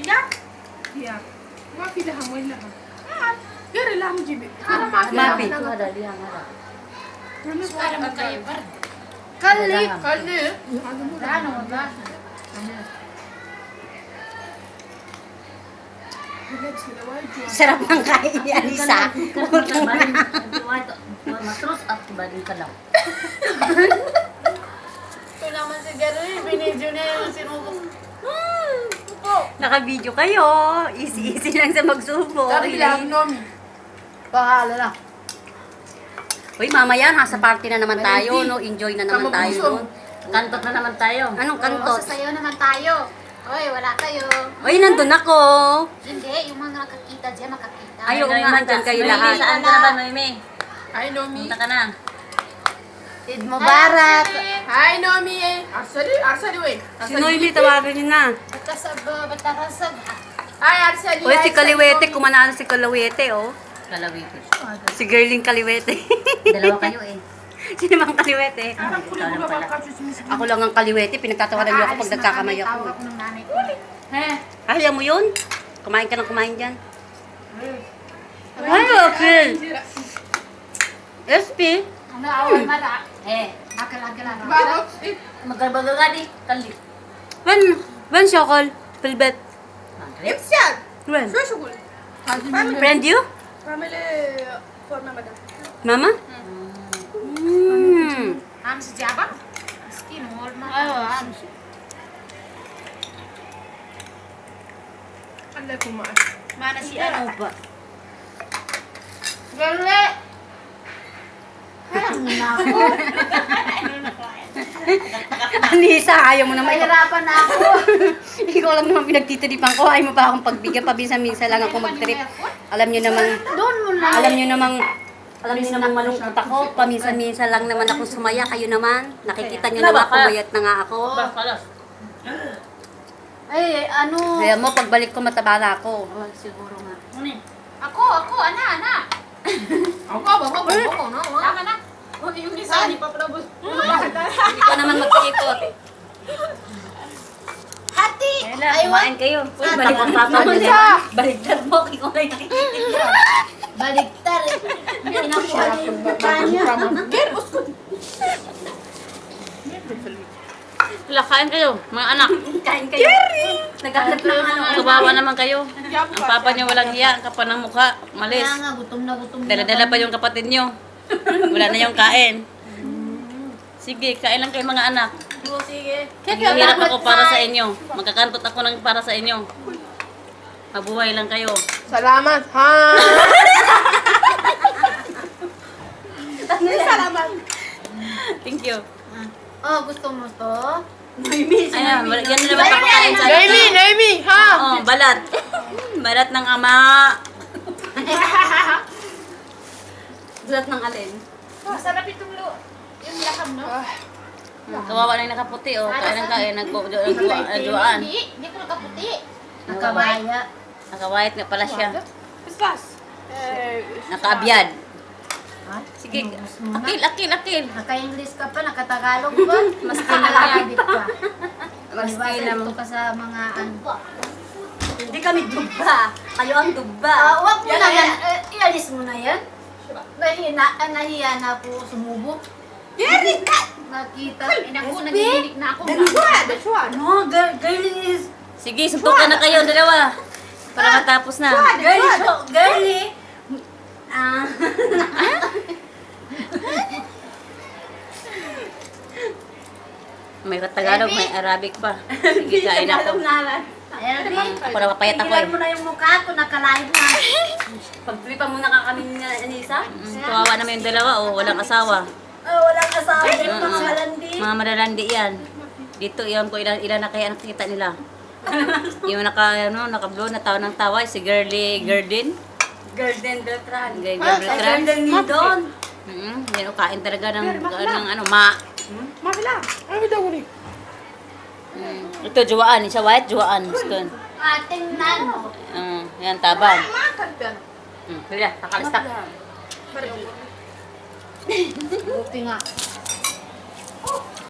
Ya? Ya. ما في لحم وين لحم؟ غير اللحم جيبي. أنا ما في ما في. لحم. هذا اللي هذا. خلي خلي. تعالوا والله. Sarap ng kain ni Alisa. Matros at baling ka lang. Ito naman si Gary, binidyo niya yung sinubok. Naka-video kayo. Easy lang sa magsubo. Sabi lang, Nomi. Bahala na. Uy, mamaya, nasa party na naman tayo, no? Enjoy na naman tayo, no? Kantot na naman tayo. Anong Oo, kantot? sasayaw naman tayo. Hoy, wala kayo. Uy, nandun ako. Hindi, yung mga nakakita dyan, makakita. Ayaw nga, andyan kayo Noemi, lahat. saan ka na ba, Noemi? Hi, Nomi. Punta ka na. Eid Mubarak. Hi, Nomi. Arsali, Arsali, wait. Si Noemi, tawagan niyo na. Batasab, batarasab. Hi, Arsali. Uy, si Kaliwete, kumanaan si Kaliwete, oh. Kalawiti. Si Girling Kaliwete. Dalawa kayo eh. Sino bang Kaliwete? Ikaw lang pala. Ako lang ang Kaliwete, pinagtatawanan niyo ako pag nagkakamay ako. Tawag ng nanay ko. Ayaw mo yun? Kumain ka ng kumain dyan. Ay, okay. SP. Ano, awal mara. Akal-akal. Bakit? Magkabagaga di. Kali. When Shokol? Pilbet. Imsiyan. When? شو شغل؟ Friend you? family for my mother. Mama? Am si Jabang? Skin, wall na. Am. Allah kumar. Mana si ano ba? Gale. Anissa, ayaw mo naman. Mahirapan na ako. Ikaw lang naman pinagtitiripan ko. Ayaw mo pa akong pagbigyan. Pabinsan-minsan lang ako mag-trip. Alam niyo naman, Doon mo na. alam niyo namang malungkot ako. Paminsan-minsan lang naman ako sumaya. Kayo naman. Nakikita niyo naman pumayat na nga ako. Kalas. Ay, ano? Kaya mo, pagbalik ko mataba na ako. Oh, siguro nga. Ako, ana. Ako, no? Tama na. Yung isa, hindi pa palabos. Hindi ko naman magpikot. Hati! Kumain kayo. Uy, baliktad Papa mo mo. Baliktad mo. Ikaw na yung nakikita. Baligtar. Pinakuha niya yung mukha niya. Gir, uskod. Wala, kain kayo, mga anak. Kain kayo. Naghanap ng ano. Kawawa naman kayo. Ang papa niyo walang hiya, ang kapal ng mukha, malis. Kaya nga, gutom na. Dala-dala pa yung kapatid niyo. Wala na yung kain. Sige, kain lang kayo mga anak. Sige. Naghihirap ako para sa inyo. Magkakantot ako ng para sa inyo. Mabuhay lang kayo. Salamat, ha? Salamat. Thank you. Oh, gusto mo to? Ayan, yan na naman papakain sa Noemi, ha? Oo, balat. Balat ng ama. Bulat ng alin. Masarap itong yung laham, no? Kawawa na yung nakaputi, oh. Kain ng kain. Nagduaan. Hindi ko nakaputi. Nakabaya. Nakawahit nga pala siya. Paspas. Nakaabyad. Sige, akil. Naka-English ka pa, naka-Tagalog pa. Mas kinalagit ka. Maskina mo. Ito ka sa mga ano. Hindi kami dubba. Kayo ang dubba. Wag mo na yan. Ialis mo na yan. Nahiya na po sumubok. Geri, ka! Nakita. Naku, nagiginig na ako. That's what. No, girlie is... Sige, suntukan na kayo, dalawa. Para matapos na. Girlie. Ah. May Tagalog, may Arabic pa. Sige, kain ako. Elvin, Para mapayat ako eh. mo na yung mukha ko, naka-live na. Pagtripan muna ka kami ni Anissa. Kawawa naman yung dalawa, oh. Walang asawa. Walang asawa. Mga malandi. Mga madalandi yan. Dito, iyan ko ilan na kaya nakita nila. Yung naka-blow na tawa ng tawa, si Gerdin. Garden Beltran. Gerdin. Garden Nidon. Yan, kain talaga ng ma. Mabila. Ano daw ni? Ito, juwaan. Isa white, juwaan. Stone. Ating nano. Yan, taban. Makan ka. Kaya, takalista. Buti nga.